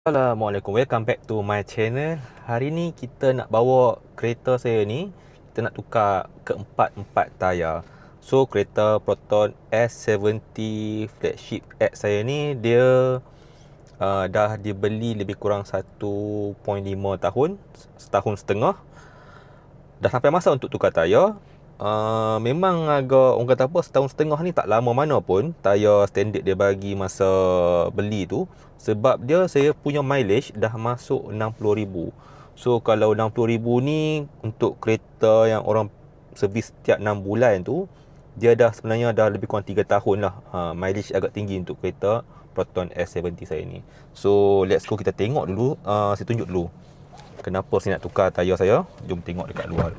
Assalamualaikum, welcome back to my channel. Hari ni kita nak bawa kereta saya ni, kita nak tukar ke empat tayar. So kereta Proton S70 flagship X saya ni, dia dah dibeli lebih kurang 1.5 tahun, setahun setengah. Dah sampai masa untuk tukar tayar. Memang agak, orang kata apa, setahun setengah ni tak lama mana pun tayar standard dia bagi masa beli tu. Sebab dia, saya punya mileage dah masuk 60,000. So kalau 60,000 ni untuk kereta yang orang servis setiap 6 bulan tu, dia dah sebenarnya dah lebih kurang 3 tahun lah. Mileage agak tinggi untuk kereta Proton S70 saya ni. So let's go, kita tengok dulu. Saya tunjuk dulu kenapa saya nak tukar tayar saya. Jom tengok dekat luar.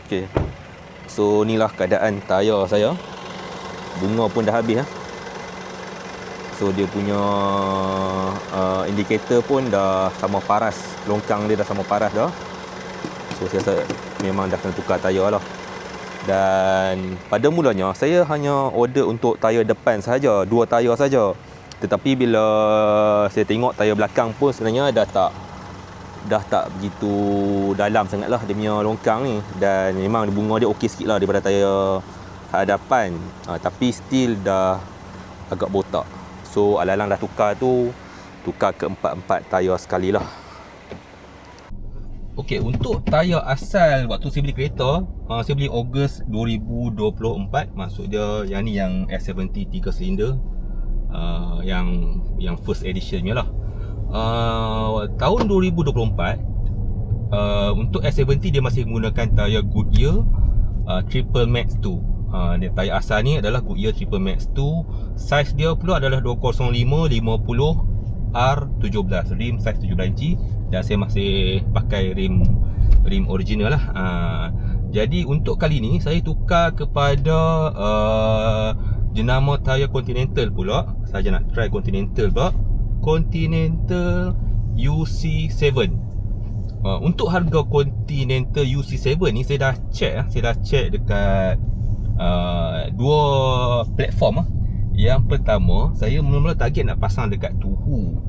Okay. So inilah keadaan tayar saya. Bunga pun dah habis . So dia punya indikator pun dah sama paras. Longkang dia dah sama paras dah. So saya rasa memang dah kena tukar tayar lah. Dan pada mulanya saya hanya order untuk tayar depan sahaja, 2 tayar saja. Tetapi bila saya tengok tayar belakang pun sebenarnya dah tak begitu dalam sangat lah dia punya longkang ni. Dan memang bunga dia okey sikit lah daripada tayar hadapan. Tapi still dah agak botak. So alang-alang dah tukar tu, tukar ke empat tayar sekali lah. Okey, untuk tayar asal waktu saya beli kereta, saya beli Ogos 2024. Maksud dia yang ni, yang S70 3 silinder, yang first edition nya lah. Tahun 2024, untuk S70 dia masih menggunakan tayar Goodyear Triple Max 2. Dia tayar asal ni adalah Goodyear Triple Max 2. Saiz dia pula adalah 205/50 R17, rim saiz 17 inci. Dan saya masih pakai rim original lah. Jadi untuk kali ni saya tukar kepada jenama tayar Continental pula. Saya nak try Continental pula, Continental UC7. Untuk harga Continental UC7 ni saya dah check dekat dua platform . Yang pertama, saya mula-mula target nak pasang dekat Tuhu,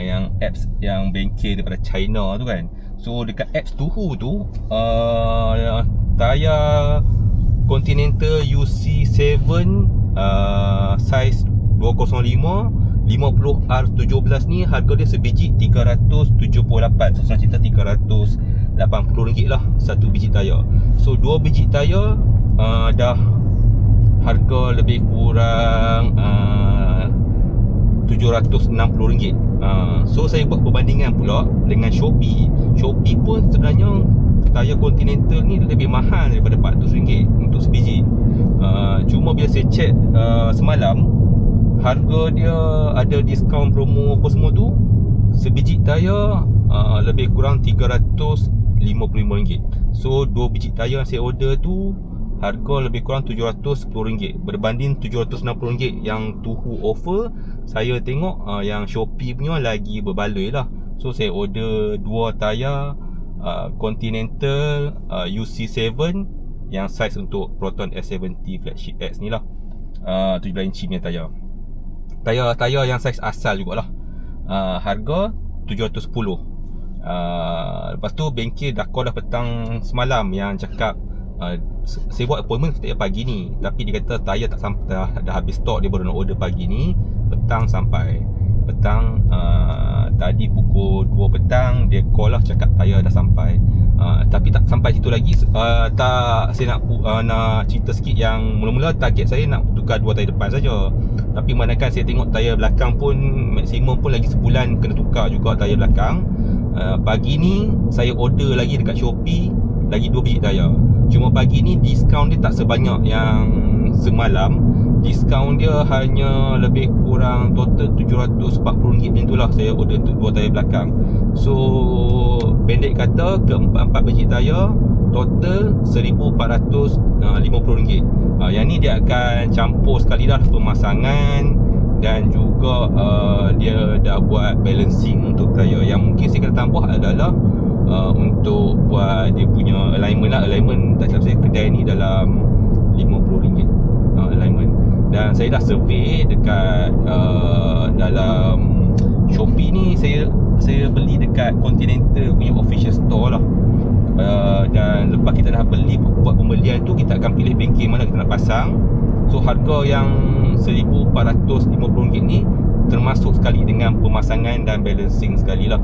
yang apps yang bengkel daripada China tu kan. So dekat apps Tuhu tu, tayar Continental UC7 saiz 205/50 R17 ni harga dia sebiji 378. So senang cerita RM380 lah satu biji tayar. So 2 biji tayar dah harga lebih kurang RM760. So saya buat perbandingan pula dengan Shopee. Shopee pun sebenarnya tayar Continental ni lebih mahal daripada RM400 untuk sebiji. Cuma bila saya check semalam, harga dia ada diskaun promo apa semua tu, sebiji tayar lebih kurang RM355. So 2 biji tayar yang saya order tu harga lebih kurang RM710 berbanding RM760 yang Tuhu offer. Saya tengok yang Shopee punya lagi berbaloi lah. So saya order 2 tayar Continental UC7 yang saiz untuk Proton S70 flagship X ni lah, 17 inci punya tayar. Tayar yang saiz asal jugalah. Harga RM710. Lepas tu bengkel dah call dah petang semalam yang cakap saya buat appointment setiap pagi ni, tapi dia kata tayar tak sampai, dah habis stok. Dia baru nak order pagi ni, petang sampai. Tadi pukul 2 petang dia call lah, cakap tayar dah sampai. Tapi tak sampai situ lagi. Saya nak cerita sikit yang mula-mula target saya nak tukar 2 tayar depan saja. Tapi manakala saya tengok tayar belakang pun maksimum pun lagi sebulan kena tukar juga tayar belakang. Pagi ni saya order lagi dekat Shopee lagi 2 biji tayar. Cuma pagi ni diskaun dia tak sebanyak yang semalam. Diskaun dia hanya lebih kurang total RM740 macam tu lah. Saya order untuk 2 tayar belakang. So pendek kata, ke 4 biji tayar total RM1,450. Yang ni dia akan campur sekali dah pemasangan dan juga dia dah buat balancing untuk tayar. Yang mungkin saya kena tambah adalah untuk buat dia punya alignment lah. Alignment tak silap saya kedai ni dalam RM50 alignment. Dan saya dah survey dekat dalam Shopee ni, saya beli dekat Continental punya official store lah. Dan lepas kita dah buat pembelian tu, kita akan pilih bengkel mana kita nak pasang. So harga yang RM1,450 ni termasuk sekali dengan pemasangan dan balancing sekali lah.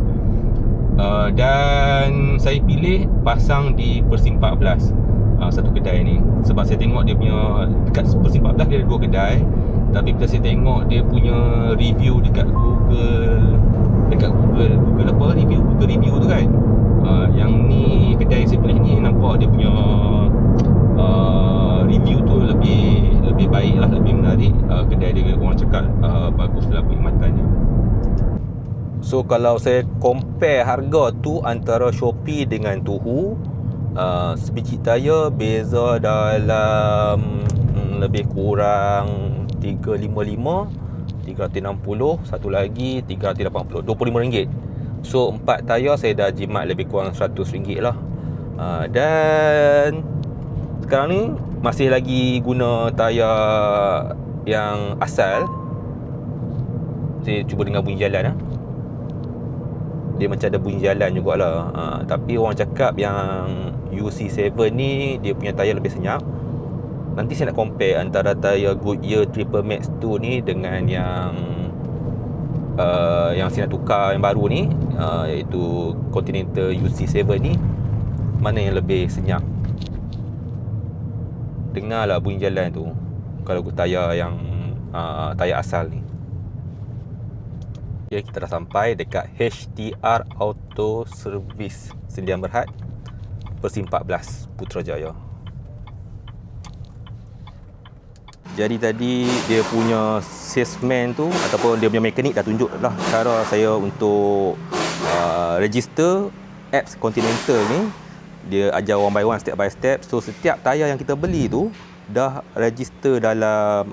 Dan saya pilih pasang di Persim 14, satu kedai ni. Sebab saya tengok dia punya dekat Persim 14 dia ada 2 kedai. Tapi bila saya tengok dia punya review dekat Google apa, Google review tu kan, yang ni kedai saya pilih ni, nampak dia punya review tu lebih baik lah, lebih menarik. Kedai dia orang cakap bagus dalam perkhidmatannya. So kalau saya compare harga tu antara Shopee dengan Tuhu, sebiji tayar beza dalam lebih kurang 355, 360, satu lagi 380, RM25. So 4 tayar saya dah jimat lebih kurang RM100 lah. Dan sekarang ni masih lagi guna tayar yang asal. Saya cuba dengar bunyi jalan lah. Dia macam ada bunyi jalan jugalah. Tapi orang cakap yang UC7 ni dia punya tayar lebih senyap. Nanti saya nak compare antara tayar Goodyear Triple Max 2 ni dengan yang saya nak tukar yang baru ni, iaitu Continental UC7 ni, mana yang lebih senyap. Dengarlah bunyi jalan tu kalau tayar yang tayar asal ni. Okay, kita dah sampai dekat HTR Auto Service Sdn Bhd, Persim 14, Putrajaya. Jadi tadi dia punya salesman tu ataupun dia punya mekanik dah tunjuk lah cara saya untuk register apps Continental ni. Dia ajar one by one, step by step. So setiap tayar yang kita beli tu dah register dalam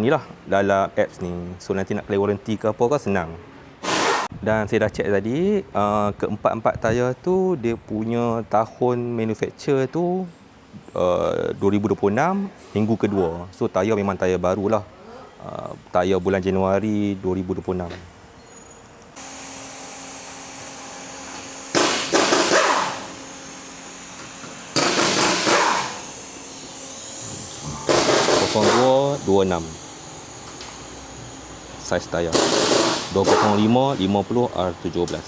ni lah, dalam apps ni. So nanti nak claim warranty ke apa kan senang. Dan saya dah check tadi, keempat-empat tayar tu dia punya tahun manufacture tu 2026 minggu kedua. So tayar memang tayar baru lah, tayar bulan Januari 2026. .226 saiz tayar 205 50 R17.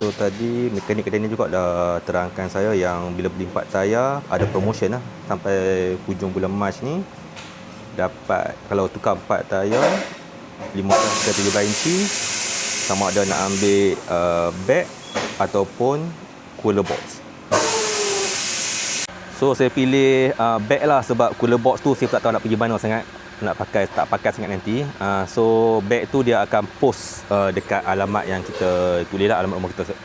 So tadi mekanik kedai ni juga dah terangkan saya yang bila beli 4 tayar ada promotion lah sampai hujung bulan Mac ni. Dapat kalau tukar 4 tayar 15 ke 17 inci, sama ada nak ambil bag ataupun cooler box. So saya pilih bag lah sebab cooler box tu saya tak tahu nak pergi mana sangat, nak pakai tak pakai sangat nanti. So bag tu dia akan post dekat alamat yang kita tulis lah,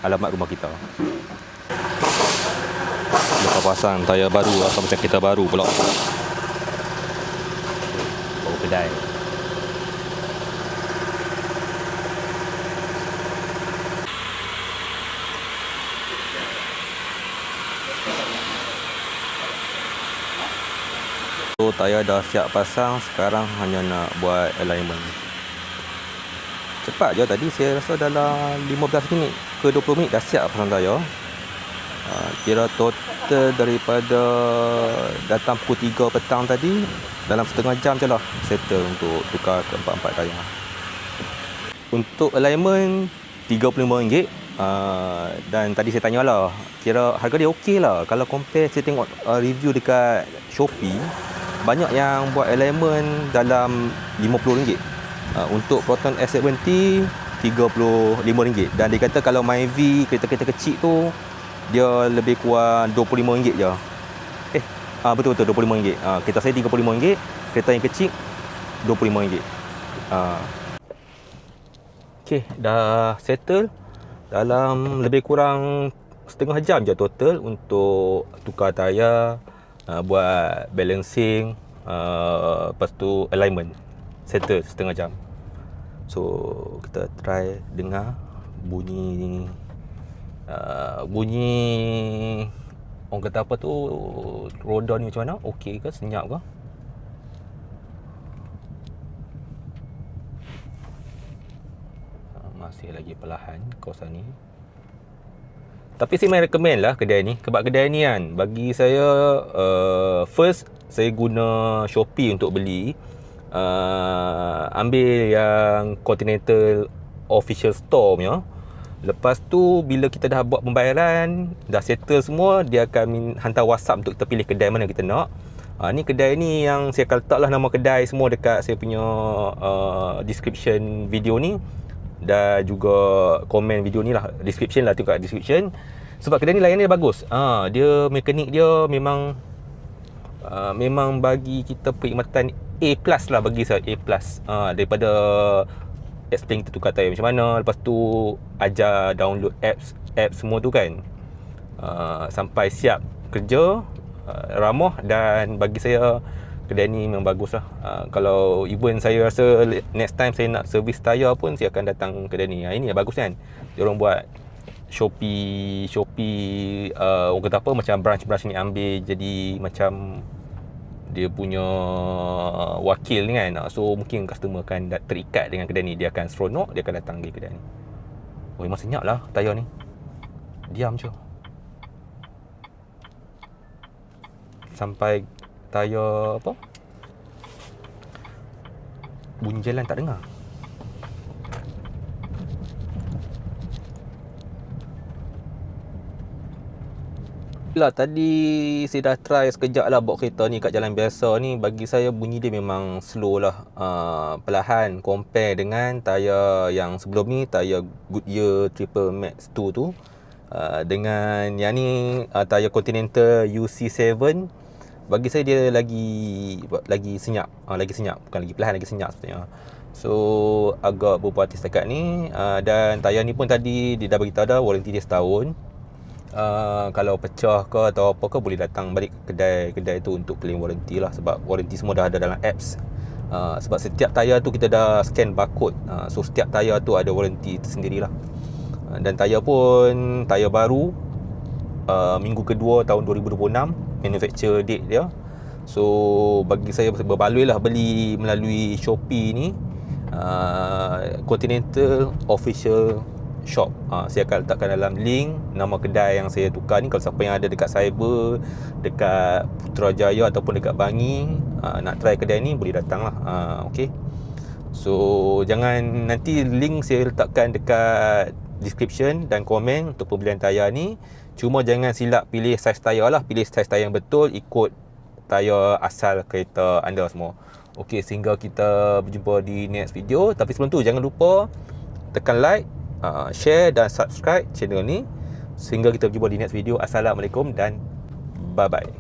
alamat rumah kita. Lepas pasang tayar baru atau macam kereta baru pula. Baru kedai. So tayar dah siap pasang, sekarang hanya nak buat alignment. Cepat je tadi, saya rasa dalam 15 minit ke 20 minit dah siap pasang tayar. Kira total daripada datang pukul 3 petang tadi, dalam setengah jam je lah settle untuk tukar ke 4 tayar. Untuk alignment RM35. Dan tadi saya tanyalah, kira harga dia okey lah. Kalau compare, saya tengok review dekat Shopee, banyak yang buat alignment dalam RM50. Untuk Proton S70 RM35. Dan dia kata kalau Myvi kereta-kereta kecil tu dia lebih kurang RM25 je. Betul-betul RM25. Kereta saya RM35, kereta yang kecil RM25. Okey, dah settle. Dalam lebih kurang setengah jam je total untuk tukar tayar, buat balancing, lepas tu alignment. Settle setengah jam. So kita try dengar bunyi orang kata apa tu, roda ni macam mana, okey ke, senyap ke. Masih lagi perlahan kawasan ni. Tapi saya main recommend lah kedai ni. Sebab kedai ni kan, bagi saya, first saya guna Shopee untuk beli. Ambil yang Continental Official Store punya. Lepas tu bila kita dah buat pembayaran, dah settle semua, dia akan hantar WhatsApp untuk kita pilih kedai mana kita nak. Ni kedai ni yang saya akan letak lah nama kedai semua dekat saya punya description video ni. Dan juga komen video ni lah, description lah, tengok kat description. Sebab kedai ni layanan dia bagus. Dia mekanik dia memang bagi kita perkhidmatan A+ lah, bagi saya A+. Daripada explain kita tukar tayar macam mana, lepas tu ajar download apps semua tu kan, sampai siap kerja, ramah. Dan bagi saya kedai ni memang bagus lah. Kalau even saya rasa next time saya nak servis tayar pun, saya akan datang kedai ni. Ini yang bagus kan, diorang buat Shopee orang kata apa, macam branch ni ambil jadi macam dia punya wakil ni kan. So mungkin customer akan terikat dengan kedai ni, dia akan seronok, dia akan datang di kedai ni. Memang senyap lah tayar ni, diam je sampai tayar apa, bunyi jalan tak dengar. Lah tadi saya dah try sekejap lah bawa kereta ni kat jalan biasa ni. Bagi saya bunyi dia memang slow lah, perlahan compare dengan tayar yang sebelum ni, tayar Goodyear Triple Max 2 tu. Dengan yang ni, tayar Continental UC7, bagi saya dia lagi senyap, bukan lagi perlahan, lagi senyap sebenarnya. So agak berpuas hati setakat ni. Dan tayar ni pun tadi dia dah beritahu dah warranty dia setahun. Kalau pecah ke atau apa ke, boleh datang balik ke kedai tu untuk claim warranty lah. Sebab warranty semua dah ada dalam apps. Sebab setiap tayar tu kita dah scan barcode. So setiap tayar tu ada warranty tersendiri lah. Dan tayar pun tayar baru, minggu kedua tahun 2026 manufacture date dia. So bagi saya berbaloi lah beli melalui Shopee ni, Continental Official Shop. Saya akan letakkan dalam link nama kedai yang saya tukar ni. Kalau siapa yang ada dekat cyber, dekat Putrajaya ataupun dekat Bangi, nak try kedai ni, boleh datang lah. Okay. So jangan, nanti link saya letakkan dekat description dan komen untuk pembelian tayar ni. Cuma jangan silap pilih saiz tayar lah. Pilih saiz tayar yang betul, ikut tayar asal kereta anda semua. Okey, sehingga kita berjumpa di next video. Tapi sebelum tu jangan lupa tekan like, share dan subscribe channel ni. Sehingga kita berjumpa di next video. Assalamualaikum dan bye bye.